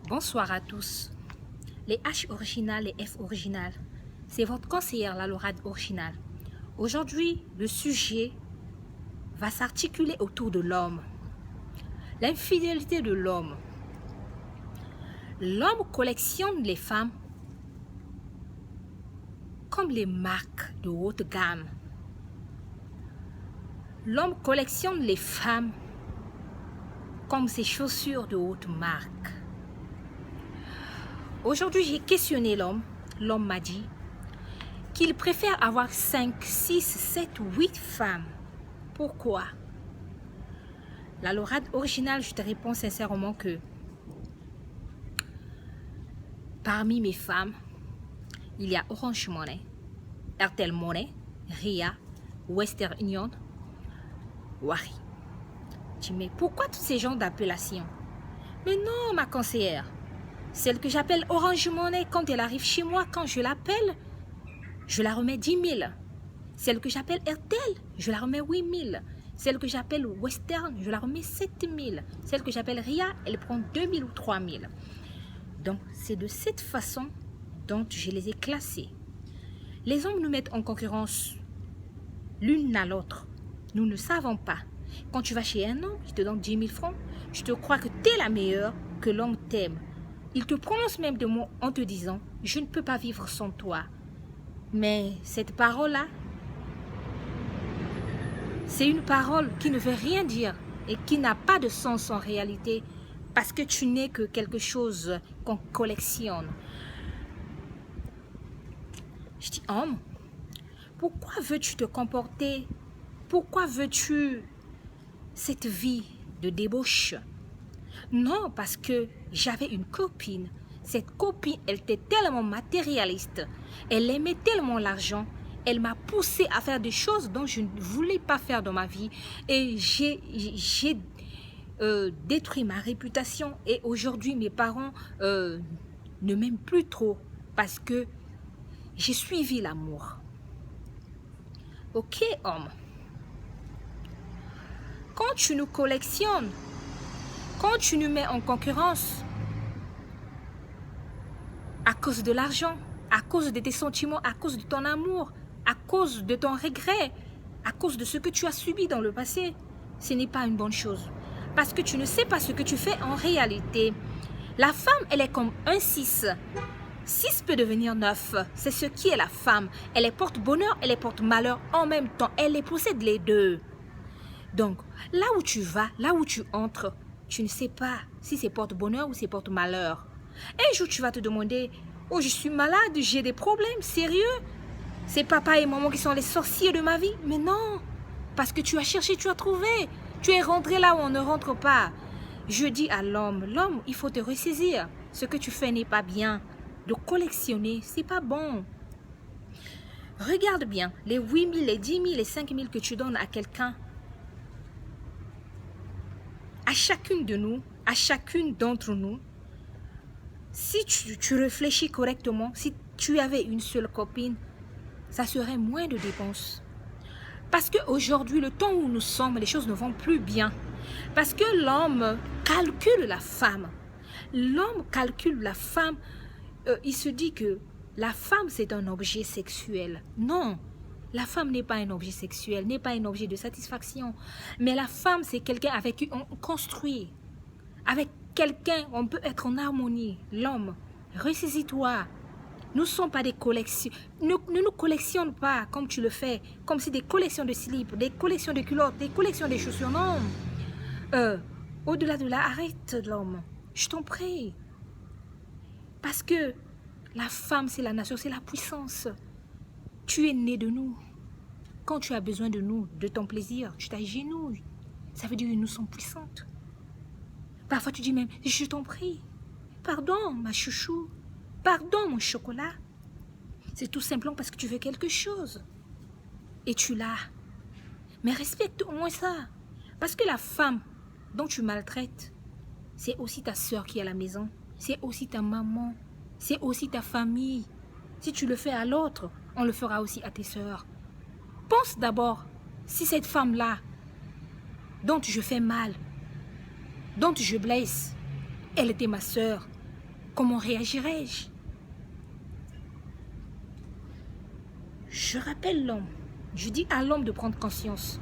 Bonsoir à tous. Les H originales, les F originales, c'est votre conseillère, la Laurade originale. Aujourd'hui, le sujet va s'articuler autour de l'homme. L'infidélité de l'homme. L'homme collectionne les femmes comme les marques de haute gamme. L'homme collectionne les femmes comme ses chaussures de haute marque. Aujourd'hui, j'ai questionné l'homme. L'homme m'a dit qu'il préfère avoir 5, 6, 7, 8 femmes. Pourquoi? La Laurade originale, je te réponds sincèrement que parmi mes femmes, il y a Orange Money, Airtel Money, Ria, Western Union, Wari. Tu dis, mais pourquoi tous ces genres d'appellations? Mais non, ma conseillère. Celle que j'appelle Orange Money, quand elle arrive chez moi, quand je l'appelle, je la remets 10 000. Celle que j'appelle Airtel, je la remets 8 000. Celle que j'appelle Western, je la remets 7 000. Celle que j'appelle Ria, elle prend 2 000 ou 3 000. Donc, c'est de cette façon dont je les ai classées. Les hommes nous mettent en concurrence l'une à l'autre. Nous ne savons pas. Quand tu vas chez un homme, il te donne 10 000 francs, je te crois que tu es la meilleure, que l'homme t'aime. Il te prononce même des mots en te disant « Je ne peux pas vivre sans toi ». Mais cette parole-là, c'est une parole qui ne veut rien dire et qui n'a pas de sens en réalité parce que tu n'es que quelque chose qu'on collectionne. Je dis, homme, pourquoi veux-tu te comporter? Pourquoi veux-tu cette vie de débauche? Non, parce que j'avais une copine. Cette copine, elle était tellement matérialiste. Elle aimait tellement l'argent. Elle m'a poussé à faire des choses dont je ne voulais pas faire dans ma vie. Et j'ai détruit ma réputation. Et aujourd'hui, mes parents ne m'aiment plus trop parce que j'ai suivi l'amour. Ok, homme. Quand tu nous collectionnes, quand tu nous mets en concurrence à cause de l'argent, à cause de tes sentiments, à cause de ton amour, à cause de ton regret, à cause de ce que tu as subi dans le passé, ce n'est pas une bonne chose. Parce que tu ne sais pas ce que tu fais en réalité. La femme, elle est comme un 6. 6 peut devenir 9. C'est ce qui est la femme. Elle est porte-bonheur, elle est porte-malheur en même temps. Elle les possède les deux. Donc, là où tu vas, là où tu entres, tu ne sais pas si c'est porte-bonheur ou c'est porte-malheur. Un jour, tu vas te demander, oh, je suis malade, j'ai des problèmes, sérieux? C'est papa et maman qui sont les sorciers de ma vie? Mais non, parce que tu as cherché, tu as trouvé. Tu es rentré là où on ne rentre pas. Je dis à l'homme, il faut te ressaisir. Ce que tu fais n'est pas bien. De collectionner, c'est pas bon. Regarde bien, les 8 000, les 10 000, les 5 000 que tu donnes à quelqu'un, à chacune de nous, à chacune d'entre nous, si tu réfléchis correctement, si tu avais une seule copine, ça serait moins de dépenses. Parce qu'aujourd'hui, le temps où nous sommes, les choses ne vont plus bien. Parce que l'homme calcule la femme. L'homme calcule la femme. Il se dit que la femme, c'est un objet sexuel. Non, la femme n'est pas un objet sexuel, n'est pas un objet de satisfaction. Mais la femme, c'est quelqu'un avec qui on construit. Avec quelqu'un, on peut être en harmonie. L'homme, ressaisis-toi. Nous ne sommes pas des collections. Ne nous collectionne pas comme tu le fais. Comme si des collections de slips, des collections de culottes, des collections de chaussures. Non. Au-delà de là, arrête l'homme. Je t'en prie. Parce que la femme, c'est la nation, c'est la puissance. Tu es né de nous. Quand tu as besoin de nous, de ton plaisir, tu t'agenouilles. Ça veut dire que nous sommes puissantes. Parfois, tu dis même, je t'en prie. Pardon, ma chouchou. Pardon, mon chocolat. C'est tout simplement parce que tu veux quelque chose. Et tu l'as. Mais respecte au moins ça. Parce que la femme dont tu maltraites, c'est aussi ta soeur qui est à la maison. C'est aussi ta maman. C'est aussi ta famille. Si tu le fais à l'autre, on le fera aussi à tes soeurs. Pense d'abord, si cette femme-là, dont je fais mal, dont je blesse, elle était ma soeur, Comment réagirais-je? Je rappelle l'homme. Je dis à l'homme de prendre conscience.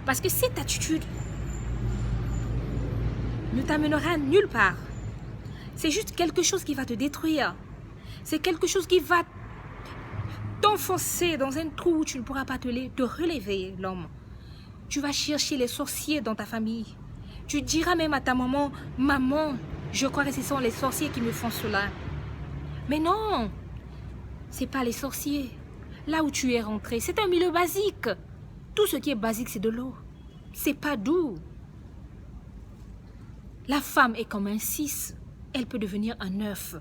Parce que cette attitude ne t'amènera nulle part. C'est juste quelque chose qui va te détruire. C'est quelque chose qui va t'enfoncer dans un trou où tu ne pourras pas te relever, l'homme. Tu vas chercher les sorciers dans ta famille. Tu diras même à ta maman, « Maman, je crois que ce sont les sorciers qui me font cela. » Mais non, ce n'est pas les sorciers. Là où tu es rentré, c'est un milieu basique. Tout ce qui est basique, c'est de l'eau. C'est pas doux. La femme est comme un 6. Elle peut devenir un 9.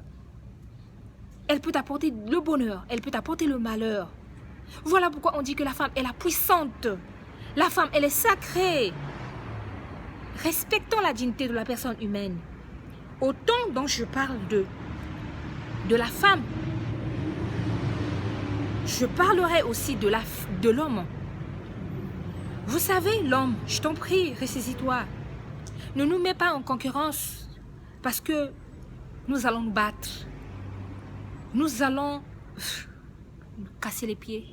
Elle peut t'apporter le bonheur. Elle peut t'apporter le malheur. Voilà pourquoi on dit que la femme est la puissante. La femme, elle est sacrée. Respectons la dignité de la personne humaine. Autant dont je parle de la femme, je parlerai aussi de l'homme. Vous savez, l'homme, je t'en prie, ressaisis-toi. Ne nous mets pas en concurrence parce que nous allons nous battre. Nous allons nous casser les pieds.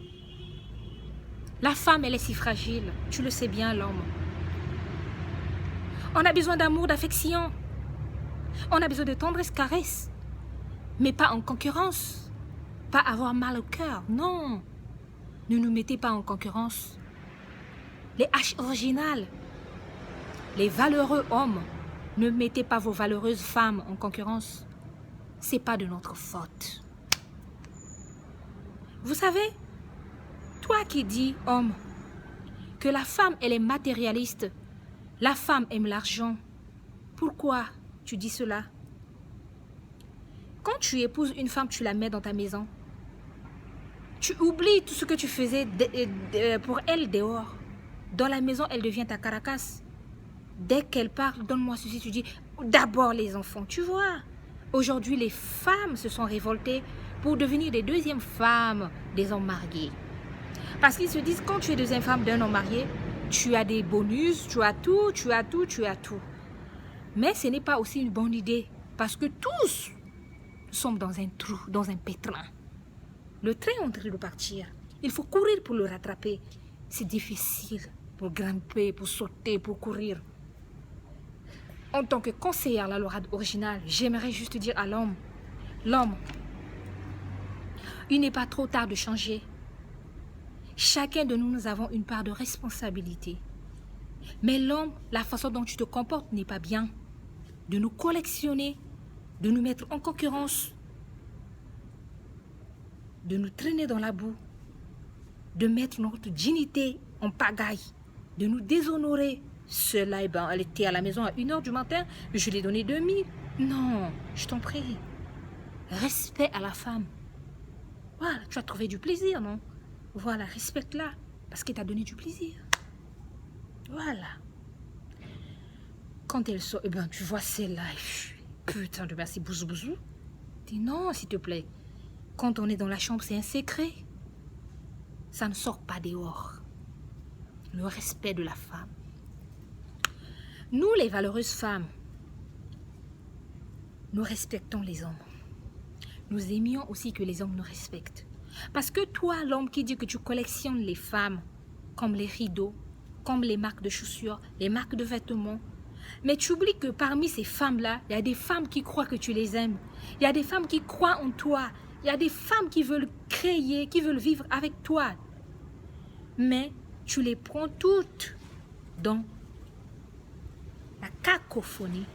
La femme, elle est si fragile. Tu le sais bien, l'homme. On a besoin d'amour, d'affection. On a besoin de tendresse, caresse. Mais pas en concurrence. Pas avoir mal au cœur. Non. Ne nous mettez pas en concurrence. Les H originales. Les valeureux hommes. Ne mettez pas vos valeureuses femmes en concurrence. C'est pas de notre faute. Vous savez, toi qui dis, homme, que la femme, elle est matérialiste, la femme aime l'argent, pourquoi tu dis cela? Quand tu épouses une femme, tu la mets dans ta maison. Tu oublies tout ce que tu faisais pour elle dehors. Dans la maison, elle devient ta caracasse. Dès qu'elle parle, donne-moi ceci, tu dis d'abord les enfants. Tu vois, aujourd'hui, les femmes se sont révoltées pour devenir des deuxièmes femmes des hommes mariés. Parce qu'ils se disent, quand tu es deuxième femme d'un homme marié, tu as des bonus, tu as tout, tu as tout, tu as tout. Mais ce n'est pas aussi une bonne idée. Parce que tous sommes dans un trou, dans un pétrin. Le train est en train de partir. Il faut courir pour le rattraper. C'est difficile pour grimper, pour sauter, pour courir. En tant que conseillère la Lorade originale, j'aimerais juste dire à l'homme, il n'est pas trop tard de changer. Chacun de nous, nous avons une part de responsabilité. Mais l'homme, la façon dont tu te comportes n'est pas bien. De nous collectionner, de nous mettre en concurrence, de nous traîner dans la boue, de mettre notre dignité en pagaille, de nous déshonorer. Cela, elle était à la maison à 1h du matin, je lui ai donné 2000. Non, je t'en prie. Respect à la femme. Voilà, tu as trouvé du plaisir, non? Voilà, respecte-la, parce qu'elle t'a donné du plaisir. Voilà. Quand elle sort, tu vois celle-là, putain de merci, bouzou, bouzou. Dis non, s'il te plaît. Quand on est dans la chambre, c'est un secret. Ça ne sort pas dehors. Le respect de la femme. Nous, les valeureuses femmes, nous respectons les hommes. Nous aimions aussi que les hommes nous respectent. Parce que toi, l'homme qui dit que tu collectionnes les femmes, comme les rideaux, comme les marques de chaussures, les marques de vêtements, mais tu oublies que parmi ces femmes-là, il y a des femmes qui croient que tu les aimes. Il y a des femmes qui croient en toi. Il y a des femmes qui veulent créer, qui veulent vivre avec toi. Mais tu les prends toutes dans la cacophonie,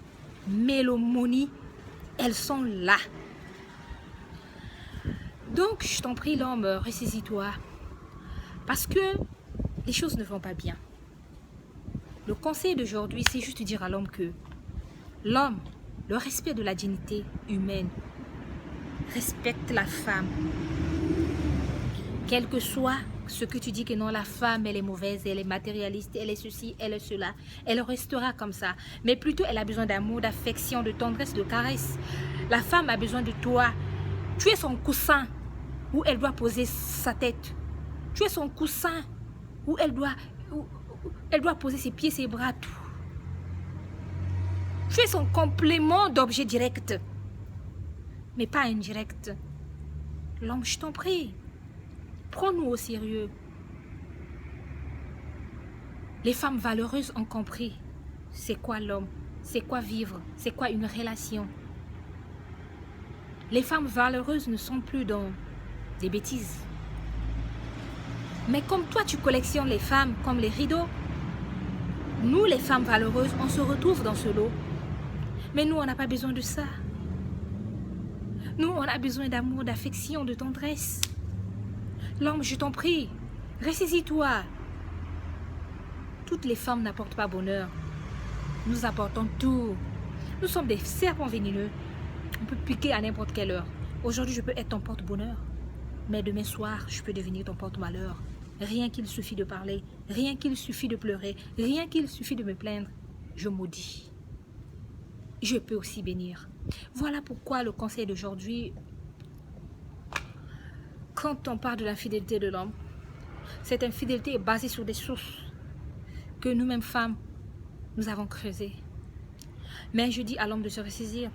mélomonie. Elles sont là. Donc, je t'en prie, l'homme, ressaisis-toi. Parce que les choses ne vont pas bien. Le conseil d'aujourd'hui, c'est juste dire à l'homme que l'homme, le respect de la dignité humaine, respecte la femme. Quel que soit ce que tu dis que non, la femme, elle est mauvaise, elle est matérialiste, elle est ceci, elle est cela, elle restera comme ça. Mais plutôt, elle a besoin d'amour, d'affection, de tendresse, de caresse. La femme a besoin de toi. Tu es son coussin où elle doit poser sa tête. Tu es son coussin où elle doit poser ses pieds, ses bras, tout. Tu es son complément d'objet direct, mais pas indirect. L'homme, je t'en prie, prends-nous au sérieux. Les femmes valeureuses ont compris c'est quoi l'homme, c'est quoi vivre, c'est quoi une relation. Les femmes valeureuses ne sont plus dans des bêtises. Mais comme toi, tu collectionnes les femmes comme les rideaux, nous, les femmes valeureuses, on se retrouve dans ce lot. Mais nous, on n'a pas besoin de ça. Nous, on a besoin d'amour, d'affection, de tendresse. L'homme, je t'en prie, ressaisis-toi. Toutes les femmes n'apportent pas bonheur. Nous apportons tout. Nous sommes des serpents venimeux. On peut piquer à n'importe quelle heure. Aujourd'hui, je peux être ton porte-bonheur. Mais demain soir, je peux devenir ton porte-malheur. Rien qu'il suffit de parler, rien qu'il suffit de pleurer, rien qu'il suffit de me plaindre, je maudis. Je peux aussi bénir. Voilà pourquoi le conseil d'aujourd'hui, quand on parle de l'infidélité de l'homme, cette infidélité est basée sur des sources que nous-mêmes femmes, nous avons creusées. Mais je dis à l'homme de se ressaisir.